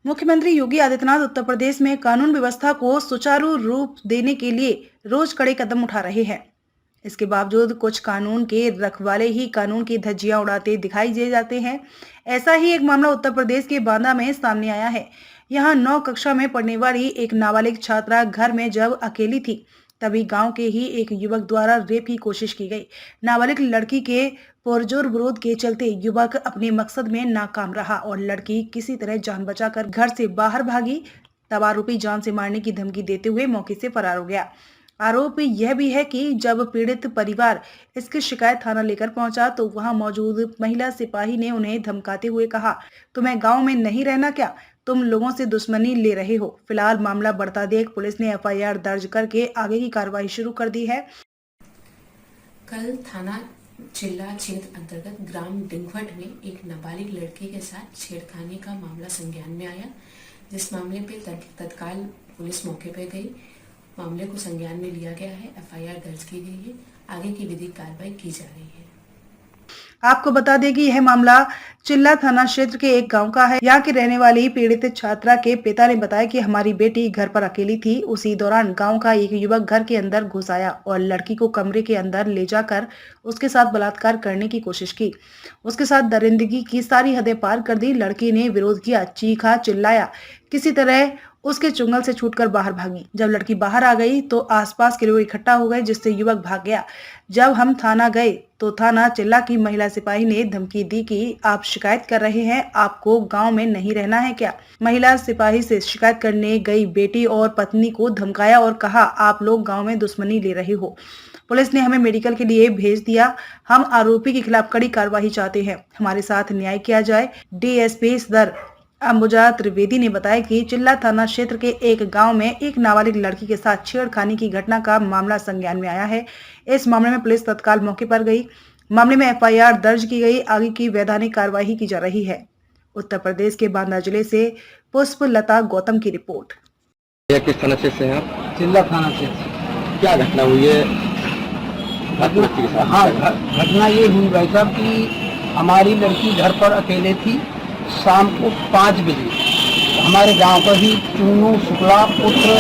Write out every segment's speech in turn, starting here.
मुख्यमंत्री योगी आदित्यनाथ उत्तर प्रदेश में कानून व्यवस्था को सुचारू रूप देने के लिए रोज कड़े कदम उठा रहे हैं। इसके बावजूद कुछ कानून के रखवाले ही कानून की धज्जियां उड़ाते दिखाई दे जाते हैं। ऐसा ही एक मामला उत्तर प्रदेश के बांदा में सामने आया है। यहाँ 9 कक्षा में पढ़ने वाली एक नाबालिग छात्रा घर में जब अकेली थी, तभी गांव के ही एक युवक द्वारा रेप की कोशिश की गई। नाबालिग लड़की के पुरजोर विरोध के चलते युवक अपने मकसद में नाकाम रहा और लड़की किसी तरह जान बचाकर घर से बाहर भागी। तब आरोपी जान से मारने की धमकी देते हुए मौके से फरार हो गया। आरोप यह भी है कि जब पीड़ित परिवार इसकी शिकायत थाना लेकर पहुंचा तो वहां मौजूद महिला सिपाही ने उन्हें धमकाते हुए कहा, तुम्हें गांव में नहीं रहना क्या, तुम लोगों से दुश्मनी ले रहे हो। फिलहाल मामला बढ़ता देख पुलिस ने एफआईआर दर्ज करके आगे की कार्रवाई शुरू कर दी है। कल थाना चिल्ला क्षेत्र अंतर्गत ग्राम डिंगवट में एक नाबालिग लड़की के साथ छेड़खानी का मामला संज्ञान में आया, जिस मामले पे तत्काल पुलिस मौके पर गई। मामले को संज्ञान में लिया गया है, एफआईआर दर्ज की गई है, आगे की विधिक कार्रवाई की जा रही है। आपको बता दें कि यह मामला चिल्ला थाना क्षेत्र के एक गांव का है। यहाँ की रहने वाली पीड़ित छात्रा के पिता ने बताया कि हमारी बेटी घर पर अकेली थी। उसी दौरान गांव का एक युवक घर के अंदर घुस आया और लड़की को कमरे के अंदर ले जाकर उसके साथ बलात्कार करने की कोशिश की। उसके साथ दरिंदगी की सारी हदें पार कर दी। लड़की ने विरोध किया, चीखा चिल्लाया, किसी तरह उसके चुंगल से छूटकर बाहर भागी। जब लड़की बाहर आ गई तो आसपास के लोग इकट्ठा हो गए, जिससे युवक भाग गया। जब हम थाना गए तो थाना चिल्ला की महिला सिपाही ने धमकी दी कि आप शिकायत कर रहे हैं, आपको गांव में नहीं रहना है क्या। महिला सिपाही से शिकायत करने गई बेटी और पत्नी को धमकाया और कहा, आप लोग गांव में दुश्मनी ले रहे हो। पुलिस ने हमें मेडिकल के लिए भेज दिया। हम आरोपी के खिलाफ कड़ी कार्रवाई चाहते हैं, हमारे साथ न्याय किया जाए। डीएसपी सदर अंबुजा त्रिवेदी ने बताया कि चिल्ला थाना क्षेत्र के एक गांव में एक नाबालिग लड़की के साथ छेड़खानी की घटना का मामला संज्ञान में आया है। इस मामले में पुलिस तत्काल मौके पर गई। मामले में एफआईआर दर्ज की गई, आगे की वैधानिक कार्रवाई की जा रही है। उत्तर प्रदेश के बांदा जिले से पुष्प लता गौतम की रिपोर्ट। किस थाना क्षेत्र से हैं आप? चिल्ला थाना क्षेत्र। क्या घटना हुई है? हाँ, घटना ये हुई भाई साहब कि हमारी लड़की घर पर अकेले थी। शाम को 5 बजे हमारे गांव का ही चुन्नू शुक्ला पुत्र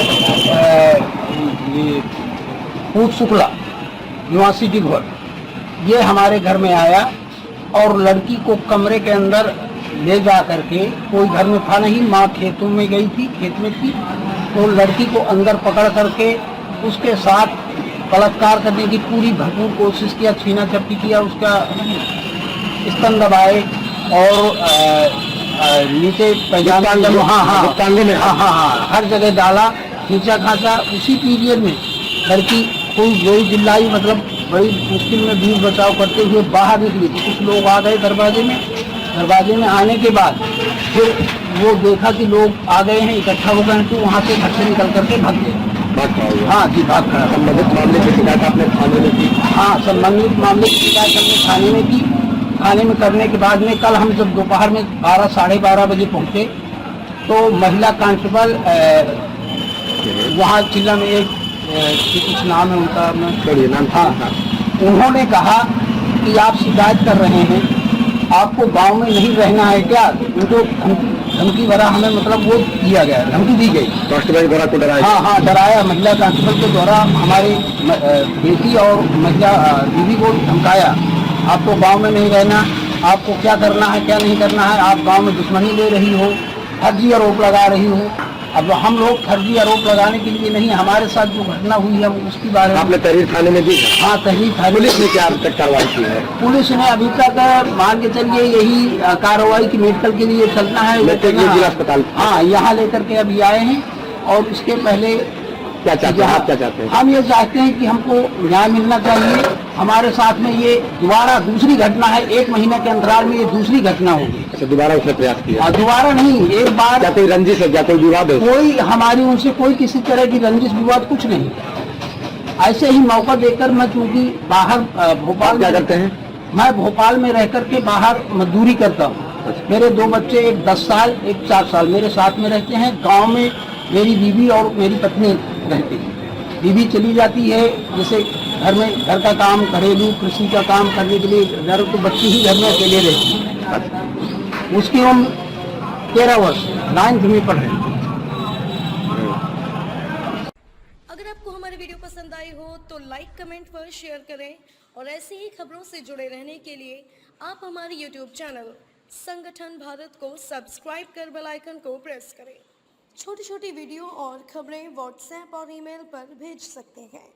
पूत शुक्ला निवासी डिघोर, ये हमारे घर में आया और लड़की को कमरे के अंदर ले जा करके, कोई घर में था नहीं, माँ खेतों में गई थी, खेत में थी, तो लड़की को अंदर पकड़ करके उसके साथ बलात्कार करने की पूरी भरपूर कोशिश किया, छीना झपटी किया, उसका स्तन दबाए और नीचे पैजामा हाँ हर जगह डाला, खींचा खाचा। उसी पीरियड में लड़की कोई जोई जिल्लाई, मतलब बड़ी मुश्किल में बीच बचाव करते हुए बाहर निकली। कुछ लोग आ गए दरवाजे में आने के बाद फिर वो देखा कि लोग आ गए हैं, इकट्ठा हो गए, तो वहाँ से घर से निकल करके भाग गए। हाँ जी, भाग गया। संबंधित मामले की शिकायत आपने थाने में की? हाँ, संबंधित मामले की शिकायत हमने थाने में की। थाने में करने के बाद में कल हम जब दोपहर में 12 साढ़े 12 बजे पहुँचे तो महिला कांस्टेबल वहाँ चिल्ला में एक कुछ नाम है उनका, नाम। हाँ, उन्होंने कहा कि आप शिकायत कर रहे हैं, आपको गांव में नहीं रहना है क्या। उनको धमकी भरा हमें, मतलब वो दिया गया, धमकी दी गई। कांस्टेबल द्वारा को डराया? हाँ, डराया। महिला कांस्टेबल के द्वारा हमारी बेटी और महिला दीदी को धमकाया, आपको गांव में नहीं रहना, आपको क्या करना है क्या नहीं करना है, आप गांव में दुश्मनी ले रही हो, फर्जी आरोप लगा रही हो। अब हम लोग फर्जी आरोप लगाने के लिए नहीं, हमारे साथ जो घटना हुई है उसकी बारे में आपने तहरीर थाने में दी? हाँ, तहरीर थाने। पुलिस ने क्या अब तक कार्रवाई की है? पुलिस ने अभी तक मान के चलिए यही कार्रवाई की मेडिकल के लिए चलना है, जिला अस्पताल। हाँ, यहाँ लेकर के अभी आए हैं। और इसके पहले क्या चाहते हैं आप? क्या चाहते हैं? हम ये चाहते हैं कि हमको न्याय मिलना चाहिए। हमारे साथ में ये दोबारा दूसरी घटना है, 1 महीने के अंतराल में ये दूसरी घटना होगी। अच्छा, दोबारा उसने प्रयास किया? दोबारा नहीं, एक बार। क्या कोई रंजिश है, क्या कोई विवाद है? कोई हमारी उनसे कोई किसी तरह की रंजिश विवाद कुछ नहीं। ऐसे ही मौका देकर मैं, चूंकि बाहर भोपाल क्या करते हैं? मैं भोपाल में रह करके बाहर मजदूरी करता हूँ। मेरे 2 बच्चे, एक 10 साल एक 4 साल मेरे साथ में रहते हैं। गाँव में मेरी बीवी और मेरी पत्नी रहती है। बीवी चली जाती है जैसे घर में, घर का काम, घरेलू कृषि का काम करने के लिए, घर तो बच्ची ही घर में अकेले रहती है। उसकी उम्र 13 वर्ष 9th में पढ़ रहे हैं। अगर आपको हमारी वीडियो पसंद आई हो तो लाइक कमेंट पर शेयर करें और ऐसी ही खबरों से जुड़े रहने के लिए आप हमारे YouTube चैनल संगठन भारत को सब्सक्राइब कर बेल आइकन को प्रेस करें। छोटी छोटी वीडियो और खबरें व्हाट्सएप और ईमेल पर भेज सकते हैं।